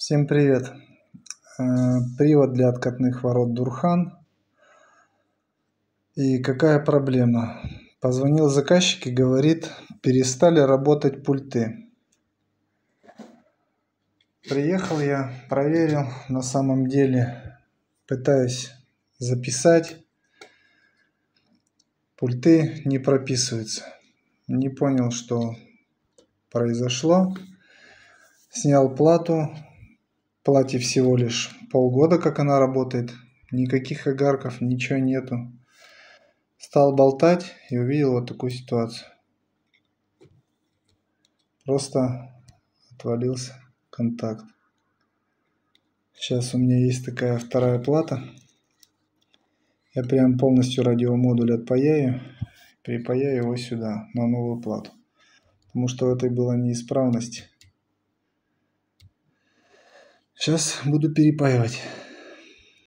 Всем привет! Привод для откатных ворот Дурхан. И какая проблема? Позвонил заказчик и говорит, перестали работать пульты. Приехал я, проверил, на самом деле пытаюсь записать. Пульты не прописываются. Не понял, что произошло. Снял плату. Плате всего лишь полгода, как она работает. Никаких огарков, ничего нету. Стал болтать и увидел вот такую ситуацию. Просто отвалился контакт. Сейчас у меня есть такая вторая плата. Я прям полностью радиомодуль отпаяю. Припаяю его сюда, на новую плату. Потому что в этой была неисправность. Сейчас буду перепаивать.